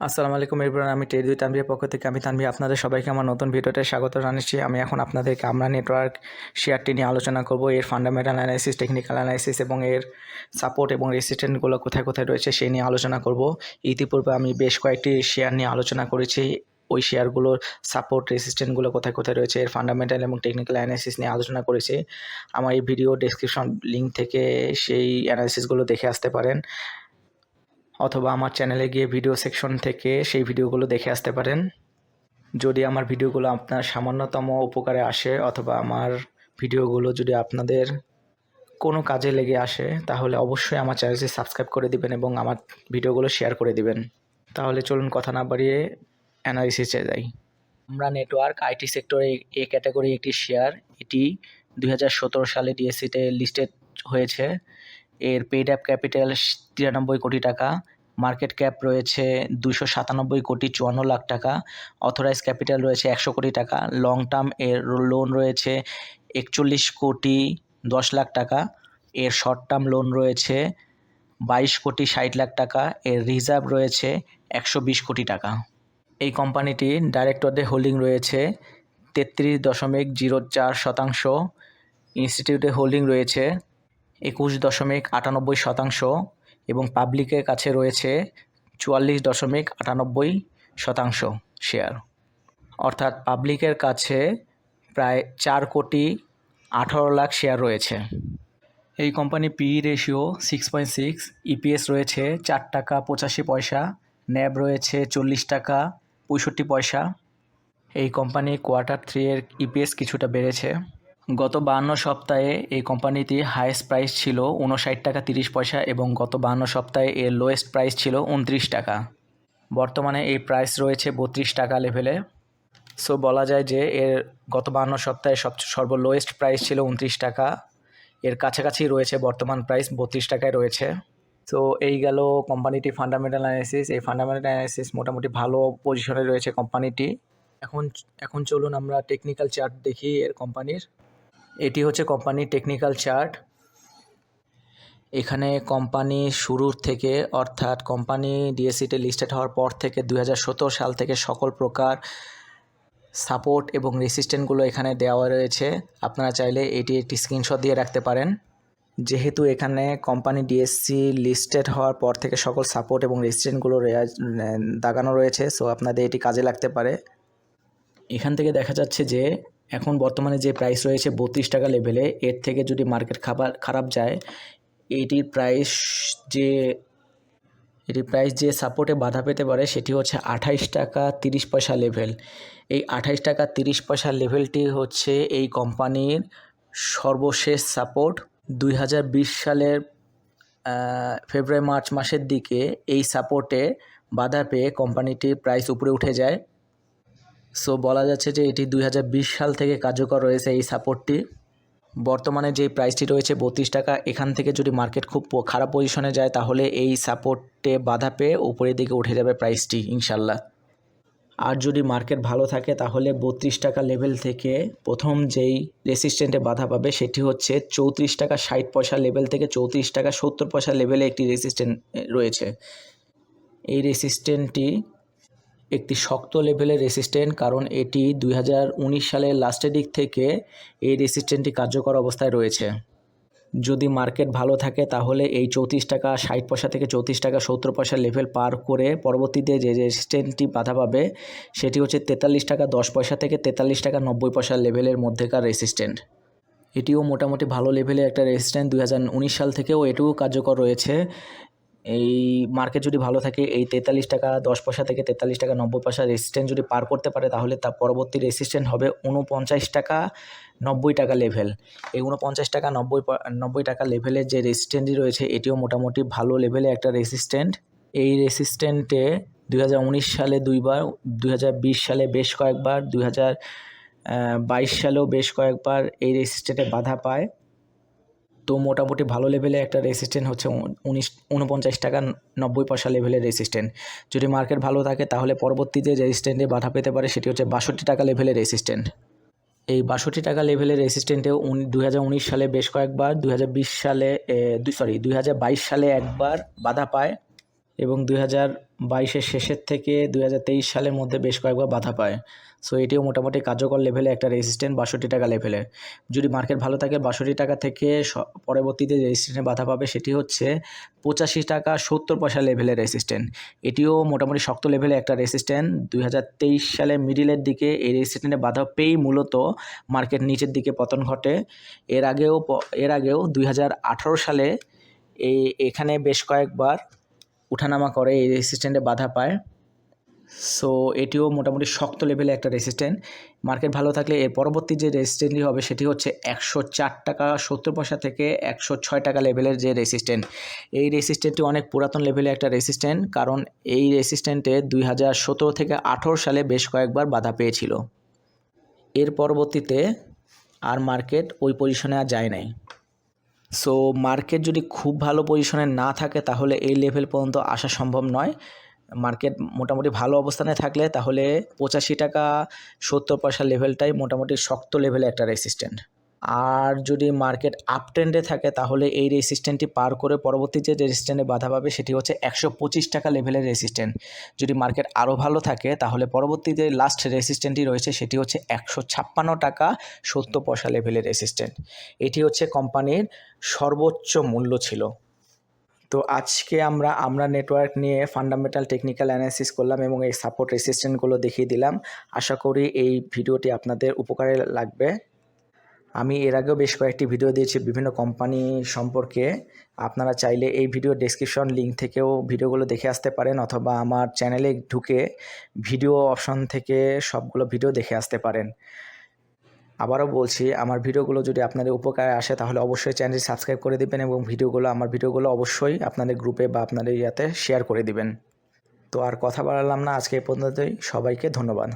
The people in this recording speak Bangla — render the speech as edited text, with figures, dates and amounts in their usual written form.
আসসালামু আলাইকুম এভরিওয়ান, আমি টেরি তানভীরের পক্ষ থেকে আমি তানভীর আপনাদের সবাইকে আমার নতুন ভিডিওতে স্বাগত জানাচ্ছি। আমি এখন আপনাদেরকে আমরা নেটওয়ার্ক শেয়ারটি নিয়ে আলোচনা করব, এর ফান্ডামেন্টাল অ্যানালাইসিস, টেকনিক্যাল অ্যানালাইসিস এবং এর সাপোর্ট এবং রেসিস্ট্যান্টগুলো কোথায় কোথায় রয়েছে সেই নিয়ে আলোচনা করব। ইতিপূর্বে আমি বেশ কয়েকটি শেয়ার নিয়ে আলোচনা করেছি, ওই শেয়ারগুলোর সাপোর্ট রেসিস্ট্যান্টগুলো কোথায় কোথায় রয়েছে, এর ফান্ডামেন্টাল এবং টেকনিক্যাল অ্যানালাইসিস নিয়ে আলোচনা করেছি। আমার এই ভিডিও ডেসক্রিপশন লিঙ্ক থেকে সেই অ্যানালাইসিসগুলো দেখে আসতে পারেন, অথবা আমার চ্যানেলে গিয়ে ভিডিও সেকশন থেকে সেই ভিডিওগুলো দেখে আসতে পারেন। যদি আমার ভিডিওগুলো আপনার সামান্যতম উপকারে আসে অথবা আমার ভিডিওগুলো যদি আপনাদের কোনো কাজে লেগে আসে, তাহলে অবশ্যই আমার চ্যানেলটি সাবস্ক্রাইব করে দিবেন এবং আমার ভিডিওগুলো শেয়ার করে দিবেন। তাহলে চলুন কথা না বাড়িয়ে অ্যানালিসিসে যাই। আমরা নেটওয়ার্ক আইটি সেক্টরে এ ক্যাটাগরি একটি শেয়ার, এটি 2017 সালে ডিএসসিতে লিস্টেড হয়েছে। এর পেইড অ্যাপ ক্যাপিটাল 93 কোটি টাকা, মার্কেট ক্যাপ রয়েছে 297 কোটি 54 লাখ টাকা, অথরাইজ ক্যাপিটাল রয়েছে 100 কোটি টাকা, লং টার্ম এর লোন রয়েছে 41 কোটি 10 লাখ টাকা, এর শর্ট টার্ম লোন রয়েছে 22 কোটি 60 লাখ টাকা, এর রিজার্ভ রয়েছে 120 কোটি টাকা। এই কোম্পানিটির ডাইরেক্টরদের হোল্ডিং রয়েছে 33.04%, ইনস্টিটিউটের হোল্ডিং রয়েছে 21.98% এবং পাবলিকের কাছে রয়েছে 44.98% শেয়ার, অর্থাৎ পাবলিকের কাছে প্রায় 4 কোটি 18 লাখ শেয়ার রয়েছে। এই কোম্পানি পিই রেশিও 6.6, ইপিএস রয়েছে 4 টাকা 85 পয়সা, ন্যাব রয়েছে 40 টাকা 65 পয়সা। এই কোম্পানি Q3 এর ইপিএস কিছুটা বেড়েছে। গত 52 সপ্তাহে এই কোম্পানিটি হাইয়েস্ট প্রাইস ছিল 59 টাকা 30 পয়সা এবং গত 52 সপ্তাহে এর লোয়েস্ট প্রাইস ছিল 29 টাকা। বর্তমানে এই প্রাইস রয়েছে 32 টাকা লেভেলে। সো বলা যায় যে এর গত 52 সপ্তাহে সর্বলোয়েস্ট প্রাইস ছিল 29 টাকা, এর কাছাকাছি রয়েছে বর্তমান প্রাইস 32 টাকায় রয়েছে। তো এই গেল কোম্পানিটি ফান্ডামেন্টাল অ্যানালাইসিস। এই ফান্ডামেন্টাল অ্যানালাইসিস মোটামুটি ভালো পজিশনে রয়েছে কোম্পানিটি। এখন চলুন আমরা টেকনিক্যাল চার্ট দেখি এর কোম্পানির। এটি হচ্ছে কোম্পানির টেকনিক্যাল চার্ট। এখানে কোম্পানি শুরুর থেকে, অর্থাৎ কোম্পানি ডিএসসিতে লিস্টেড হওয়ার পর থেকে 2017 সাল থেকে সকল প্রকার সাপোর্ট এবং রেসিস্ট্যান্টগুলো এখানে দেওয়া রয়েছে। আপনারা চাইলে এটি একটি স্ক্রিনশট দিয়ে রাখতে পারেন। যেহেতু এখানে কোম্পানি ডিএসসি লিস্টেড হওয়ার পর থেকে সকল সাপোর্ট এবং রেসিস্ট্যান্টগুলো দাগানো রয়েছে, সো আপনাদের এটি কাজে লাগতে পারে। এখান থেকে দেখা যাচ্ছে যে এখন বর্তমানে যে প্রাইস রয়েছে 32 টাকা লেভেলে, এর থেকে যদি মার্কেট খারাপ যায়, এটির প্রাইস যে সাপোর্টে বাধা পেতে পারে সেটি হচ্ছে 28 টাকা 30 পয়সা লেভেল। এই 28 টাকা 30 পয়সা লেভেলটি হচ্ছে এই কোম্পানির সর্বশেষ সাপোর্ট। 2020 সালের ফেব্রুয়ারি মার্চ মাসের দিকে এই সাপোর্টে বাধা পেয়ে কোম্পানিটির প্রাইস উপরে উঠে যায়। সো বলা যাচ্ছে যে এটি 2020 সাল থেকে কার্যকর রয়েছে এই সাপোর্টটি। বর্তমানে যে প্রাইসটি রয়েছে 32 টাকা, এখান থেকে যদি মার্কেট খুব খারাপ পজিশনে যায় তাহলে এই সাপোর্টে বাধা পেয়ে উপরের দিকে উঠে যাবে প্রাইসটি ইনশাল্লাহ। আর যদি মার্কেট ভালো থাকে তাহলে 32 টাকা লেভেল থেকে প্রথম যেই রেসিস্ট্যান্টে বাধা পাবে সেটি হচ্ছে 34 টাকা 60 পয়সা লেভেল থেকে 34 টাকা 70 পয়সা লেভেলে একটি রেসিস্ট্যান্ট রয়েছে। এই রেসিস্ট্যান্টটি একটি শক্ত লেভেলের রেসিস্ট্যান্ট, কারণ এটি 2019 সালের লাস্টের দিক থেকে এই রেসিস্ট্যান্টটি কার্যকর অবস্থায় রয়েছে। যদি মার্কেট ভালো থাকে তাহলে এই 34 টাকা 60 পয়সা থেকে 34 টাকা 70 পয়সা লেভেল পার করে পরবর্তীতে যে রেসিস্ট্যান্টটি বাধা পাবে সেটি হচ্ছে 43 টাকা 10 পয়সা থেকে 43 টাকা 90 পয়সা লেভেলের মধ্যেকার রেসিস্ট্যান্ট। এটিও মোটামুটি ভালো লেভেলের একটা রেসিস্ট্যান্ট, 2019 সাল থেকেও এটিও কার্যকর রয়েছে। এই মার্কেট যদি ভালো থাকে এই 43 টাকা 10 পয়সা থেকে 43 টাকা 90 পয়সা রেসিস্ট্যান্ট যদি পার করতে পারে তাহলে তার পরবর্তী রেসিস্ট্যান্ট হবে 49 টাকা 90 টাকা লেভেল। এই 49 টাকা 90 টাকা লেভেলের যে রেসিস্ট্যান্টটি রয়েছে এটিও মোটামুটি ভালো লেভেলে একটা রেসিস্ট্যান্ট। এই রেসিস্ট্যান্টে 2019 সালে দুইবার, 2020 সালে বেশ কয়েকবার, 2022 সালেও বেশ কয়েকবার এই রেসিস্ট্যান্টে বাধা পায়। তো মোটামুটি ভালো লেভেলে একটা রেসিস্ট্যান্ট হচ্ছে 49 টাকা 90 পয়সা লেভেলের রেসিস্ট্যান্ট। যদি মার্কেট ভালো থাকে তাহলে পরবর্তীতে যে রেসিস্ট্যান্টে বাধা পেতে পারে সেটি হচ্ছে 62 টাকা লেভেলের রেসিস্ট্যান্ট। এই 62 টাকা লেভেলের রেসিস্ট্যান্টেও 2019 সালে বেশ কয়েকবার, 2022 সালে একবার বাধা পায়। এবং 2022-এর শেষের থেকে 2023 সালের মধ্যে বেশ কয়েকবার বাধা পায়। সো এটিও মোটামুটি কার্যকর লেভেলে একটা রেজিস্ট্যান্ট 62 টাকা লেভেলের। যদি মার্কেট ভালো থাকে 62 টাকা থেকে পরবর্তীতে রেজিস্ট্যান্টে বাধা পাবে সেটি হচ্ছে 85 টাকা 70 পয়সা লেভেলের রেজিস্ট্যান্ট। এটিও মোটামুটি শক্ত লেভেলে একটা রেজিস্ট্যান্ট। 2023 সালের মিডিলের দিকে এই রেজিস্ট্যান্টে বাধা পেয়েই মূলত মার্কেট নিচের দিকে পতন ঘটে। এর আগেও 2018 সালে এখানে বেশ কয়েকবার উঠানামা করে, এই রেজিস্ট্যান্টে বাধা পায়। সো এটিও মোটামুটি শক্ত লেভেলে একটা রেজিস্ট্যান্ট। মার্কেট ভালো থাকলে এর পরবর্তী যে রেজিস্ট্যান্টটি হবে সেটি হচ্ছে 104 টাকা 70 পয়সা থেকে 106 টাকা লেভেলের যে রেজিস্ট্যান্ট। এই রেজিস্ট্যান্টটি অনেক পুরাতন লেভেলে একটা রেজিস্ট্যান্ট, কারণ এই রেজিস্ট্যান্টে 2017 থেকে 18 সালে বেশ কয়েকবার বাধা পেয়েছিল। এর পরবর্তীতে আর মার্কেট ওই পজিশনে আর যায় নাই। সো মার্কেট যদি খুব ভালো পজিশনে না থাকে তাহলে এই লেভেল পর্যন্ত আসা সম্ভব নয়। মার্কেট মোটামুটি ভালো অবস্থানে থাকলে তাহলে 85 টাকা 70 পয়সা লেভেলটাই মোটামুটি শক্ত লেভেলে একটা রেজিস্ট্যান্ট। আর যদি মার্কেট আপ ট্রেন্ডে থাকে তাহলে এই রেজিস্ট্যান্টটি পার করে পরবর্তী যে রেজিস্ট্যান্টে বাধা পাবে সেটি হচ্ছে 125 টাকা লেভেলের রেজিস্ট্যান্ট। যদি মার্কেট আরও ভালো থাকে তাহলে পরবর্তী যে লাস্ট রেজিস্ট্যান্টটি রয়েছে সেটি হচ্ছে 156 টাকা 70 পয়সা লেভেলের রেজিস্ট্যান্ট। এটি হচ্ছে কোম্পানির সর্বোচ্চ মূল্য ছিল। তো আজকে আমরা নেটওয়ার্ক নিয়ে ফান্ডামেন্টাল টেকনিক্যাল অ্যানালিসিস করলাম এবং এই সাপোর্ট রেজিস্ট্যান্টগুলো দেখিয়ে দিলাম। আশা করি এই ভিডিওটি আপনাদের উপকারে লাগবে। আমি এর আগেও বেশ কয়েকটি ভিডিও দিয়েছি বিভিন্ন কোম্পানি সম্পর্কে। আপনারা চাইলে এই ভিডিও ডেসক্রিপশন লিঙ্ক থেকেও ভিডিওগুলো দেখে আসতে পারেন, অথবা আমার চ্যানেলে ঢুকে ভিডিও অপশন থেকে সবগুলো ভিডিও দেখে আসতে পারেন। আবারও বলছি, আমার ভিডিওগুলো যদি আপনাদের উপকারে আসে তাহলে অবশ্যই চ্যানেলটি সাবস্ক্রাইব করে দিবেন এবং আমার ভিডিওগুলো অবশ্যই আপনাদের গ্রুপে বা আপনাদের শেয়ার করে দিবেন। তো আর কথা বাড়ালাম না, আজকে এই পর্যন্তই। সবাইকে ধন্যবাদ।